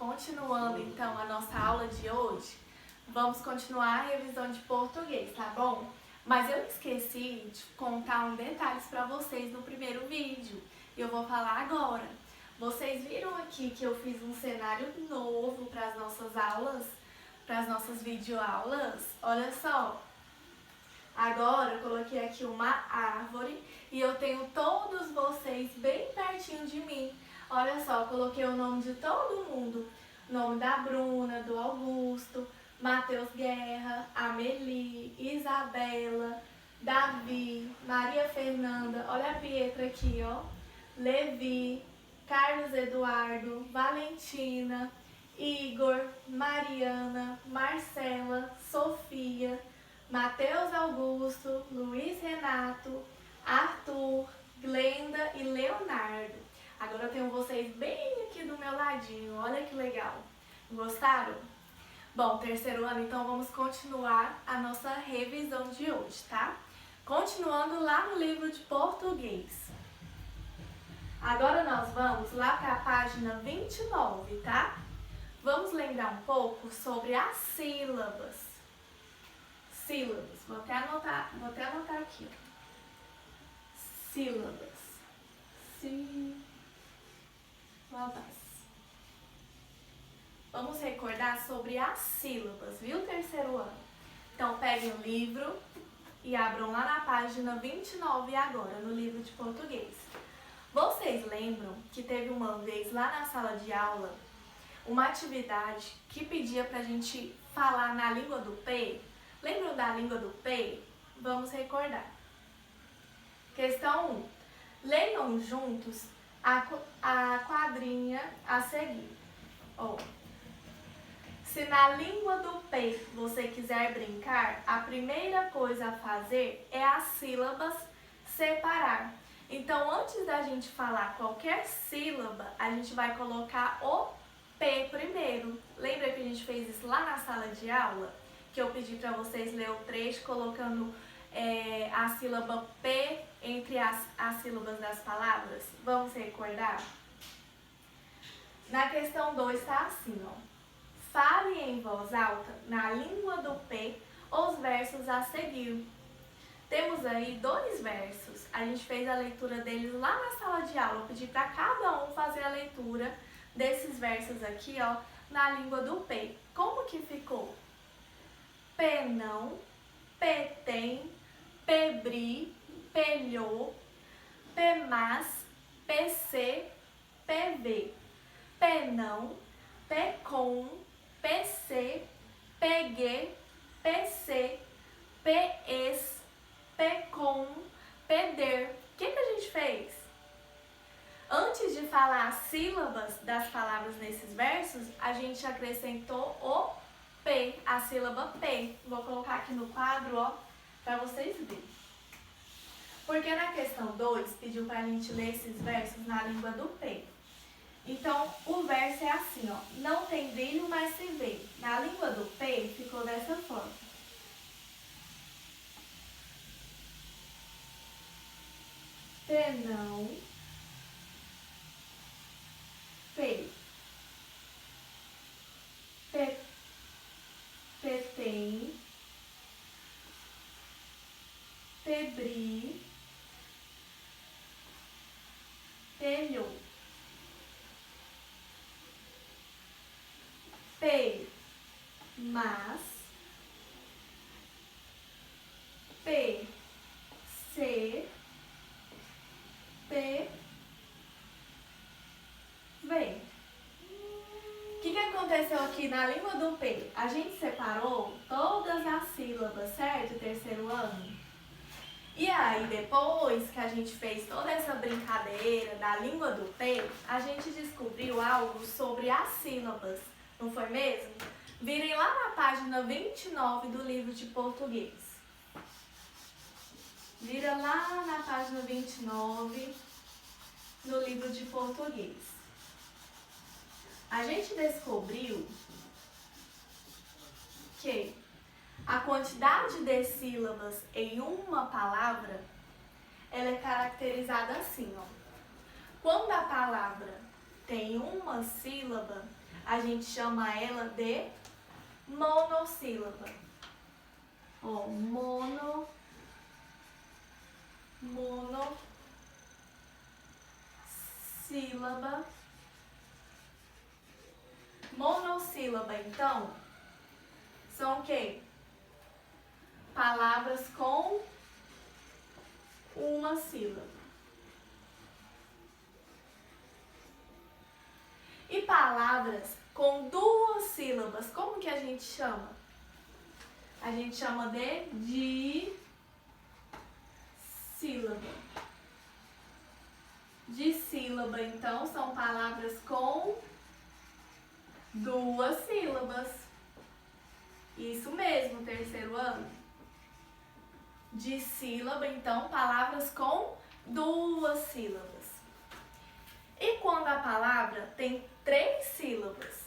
continuando então a nossa aula de hoje, vamos continuar a revisão de português, tá bom? Mas eu esqueci de contar um detalhe para vocês no primeiro vídeo e eu vou falar agora. Vocês viram aqui que eu fiz um cenário novo para as nossas aulas, para as nossas videoaulas? Olha só! Agora eu coloquei aqui uma árvore e eu tenho todos vocês bem pertinho de mim. Olha só, coloquei o nome de todo mundo. O nome da Bruna, do Augusto, Matheus Guerra, Amelie, Isabela, Davi, Maria Fernanda, olha a Pietra aqui, ó. Levi, Carlos Eduardo, Valentina, Igor, Mariana, Marcela, Sofia, Matheus Augusto, Luiz Renato, Arthur, Glenda e Leonardo. Agora eu tenho vocês bem aqui do meu ladinho, olha que legal. Gostaram? Bom, terceiro ano, então vamos continuar a nossa revisão de hoje, tá? Continuando lá no livro de português. Agora nós vamos lá para a página 29, tá? Vamos lembrar um pouco sobre as sílabas. Sílabas, vou até anotar aqui. Sílabas. Sílabas. Vamos recordar sobre as sílabas, viu, terceiro ano? Então peguem o livro e abram lá na página 29 agora, no livro de português. Vocês lembram que teve uma vez lá na sala de aula uma atividade que pedia pra gente falar na língua do P? Lembram da língua do P? Vamos recordar. Questão 1. Leiam juntos a quadrinha a seguir. Se na língua do P você quiser brincar, a primeira coisa a fazer é as sílabas separar. Então, antes da gente falar qualquer sílaba, a gente vai colocar o P primeiro. Lembra que a gente fez isso lá na sala de aula? Que eu pedi para vocês ler o trecho colocando a sílaba P entre as sílabas das palavras? Vamos recordar? Na questão 2 está assim, ó. Fale em voz alta, na língua do P, os versos a seguir. Temos aí 2 versos. A gente fez a leitura deles lá na sala de aula. Eu pedi para cada um fazer a leitura desses versos aqui, ó, na língua do P. Como que ficou? P não, P tem, P bri, pelhou, P mas, PC, PV. P não, P com, PC, PG, PC, PES, PCOM, PEDER. O que a gente fez? Antes de falar as sílabas das palavras nesses versos, a gente acrescentou o P, a sílaba P. Vou colocar aqui no quadro, ó, para vocês verem. Porque na questão 2 pediu para a gente ler esses versos na língua do P. Então, o verso é assim, ó. Não tem brilho, mas se vê. Na língua do P, ficou dessa forma. P não. P. P. P tem. P bri. Pelhou. P, mas, P, C, P, V. O que aconteceu aqui na língua do P? A gente separou todas as sílabas, certo? Terceiro ano. E aí, depois que a gente fez toda essa brincadeira da língua do P, a gente descobriu algo sobre as sílabas. Não foi mesmo? Virem lá na página 29 do livro de português. Vira lá na página 29 do livro de português. A gente descobriu que a quantidade de sílabas em uma palavra, ela é caracterizada assim, ó. Quando a palavra tem uma sílaba, a gente chama ela de monossílaba. Ó, monossílaba. Monossílaba, então, são o quê? Palavras com uma sílaba. E palavras com duas sílabas, como que a gente chama? A gente chama de dissílaba. Dissílaba, então, são palavras com duas sílabas. Isso mesmo, terceiro ano. Dissílaba, então, palavras com duas sílabas. E quando a palavra tem três sílabas,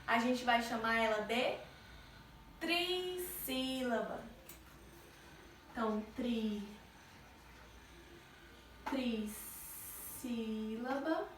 a gente vai chamar ela de trissílaba. Então, trissílaba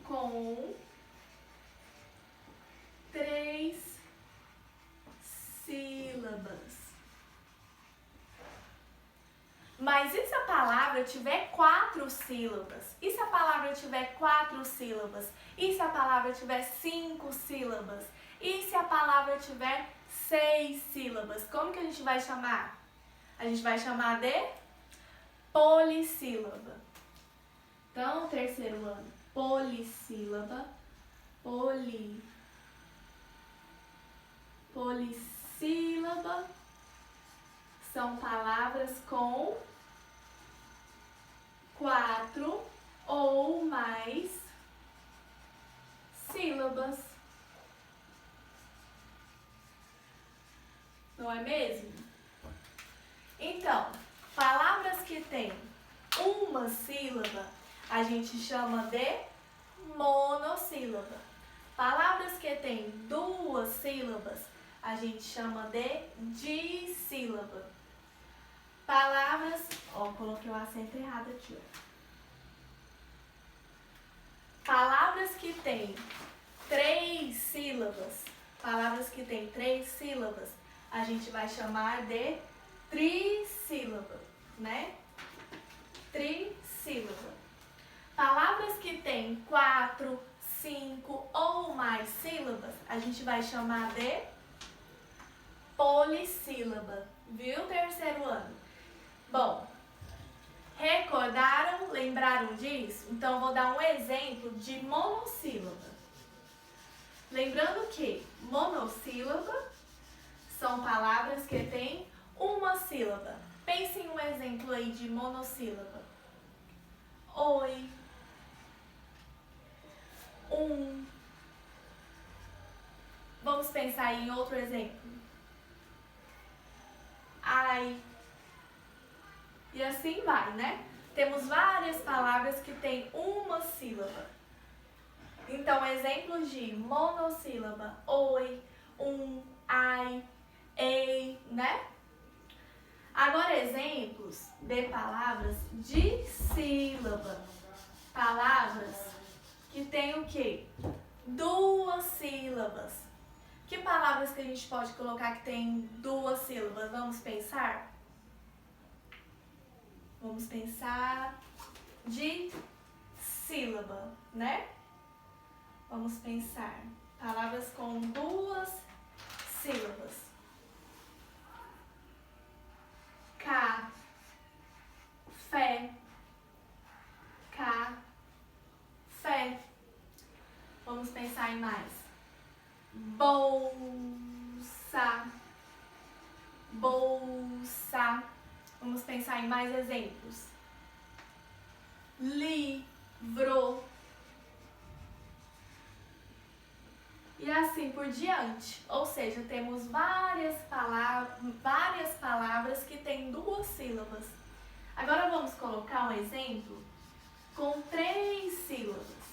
com três sílabas. Mas e se a palavra tiver quatro sílabas? E se a palavra tiver quatro sílabas? E se a palavra tiver 5 sílabas? E se a palavra tiver 6 sílabas? Como que a gente vai chamar? A gente vai chamar de polissílaba. Então, terceiro ano, polissílaba, polissílaba são palavras com 4 ou mais sílabas. Não é mesmo? Então, palavras que têm uma sílaba, a gente chama de monossílaba. Palavras que têm duas sílabas, a gente chama de dissílaba. Palavras, ó, coloquei o acento errado aqui, ó. Palavras que têm três sílabas, a gente vai chamar de trissílaba, né? Trissílaba. Palavras que têm 4, 5 ou mais sílabas, a gente vai chamar de polissílaba. Viu, terceiro ano? Bom, recordaram? Lembraram disso? Então, vou dar um exemplo de monossílaba. Lembrando que monossílaba são palavras que têm uma sílaba. Pense em um exemplo aí de monossílaba. Oi. Vamos pensar em outro exemplo. Ai. E assim vai, né? Temos várias palavras que têm uma sílaba. Então, exemplos de monossílaba: oi, ai, ei, né? Agora, exemplos de palavras de sílaba. Palavras que têm o quê? Duas sílabas. Que palavras que a gente pode colocar que tem duas sílabas? Vamos pensar? Vamos pensar de sílaba, né? Vamos pensar. Palavras com duas sílabas. Café. Café. Vamos pensar em mais. Bolsa. Bolsa. Vamos pensar em mais exemplos. Livro. E assim por diante. Ou seja, temos várias palavras que têm duas sílabas. Agora vamos colocar um exemplo com 3 sílabas.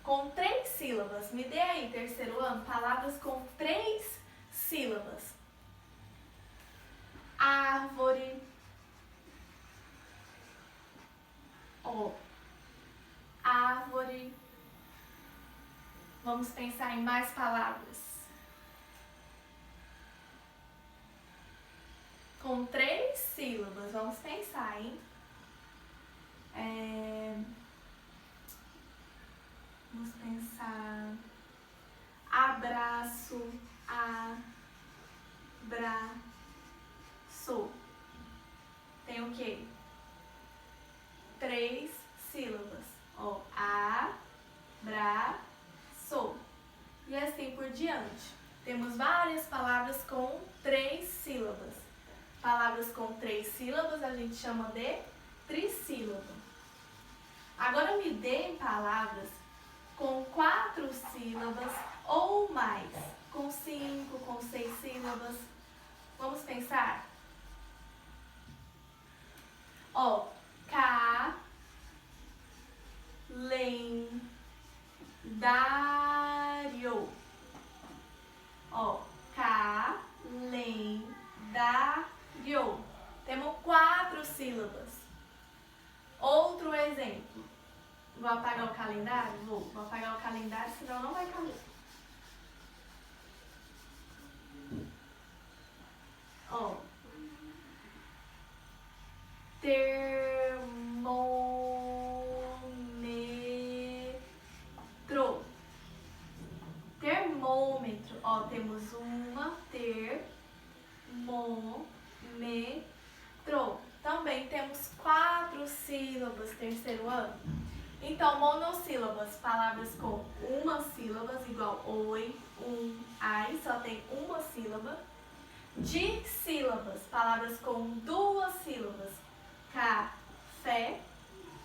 Com 3 sílabas. Me dê aí, terceiro ano, palavras com 3 sílabas. Árvore, Ó, árvore. Vamos pensar em mais palavras. Com 3 sílabas, vamos pensar, hein? Vamos pensar. Abraço, abraço. Tem o quê? 3 sílabas. Ó, abraço. E assim por diante. Temos várias palavras com 3 sílabas. Palavras com 3 sílabas a gente chama de trissílaba. Agora me deem palavras com 4 sílabas ou mais, com 5, com 6 sílabas. Vamos pensar? Ó, calendário. Ó, calendário. Temos 4 sílabas. Outro exemplo. Vou apagar o calendário? Vou apagar o calendário, senão não vai caber. Ó. Termômetro. Termômetro. Ó, temos uma, termômetro. Também temos 4 sílabas, terceiro ano. Então, monossílabas, palavras com uma sílaba, igual oi, ai, só tem uma sílaba. Dissílabas, palavras com 2 sílabas, café,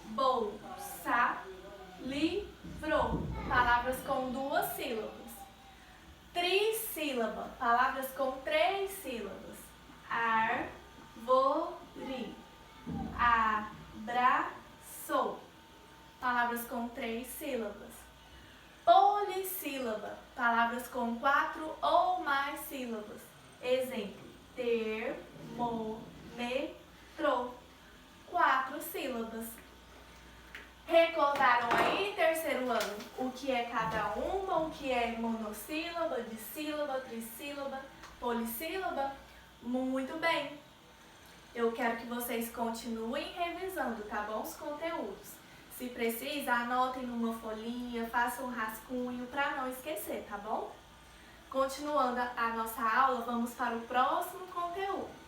bolsa, livro, palavras com 2 sílabas. Trissílaba, palavras com 3 sílabas, árvore, abraço, palavras com 3 sílabas. Polissílaba, palavras com 4 ou mais sílabas. Exemplo, termômetro, 4 sílabas. Recordaram aí, terceiro ano, o que é cada uma, o que é monossílaba, dissílaba, trissílaba, polissílaba? Muito bem! Eu quero que vocês continuem revisando, tá bom? Os conteúdos. Se precisa, anotem numa folhinha, façam um rascunho para não esquecer, tá bom? Continuando a nossa aula, vamos para o próximo conteúdo.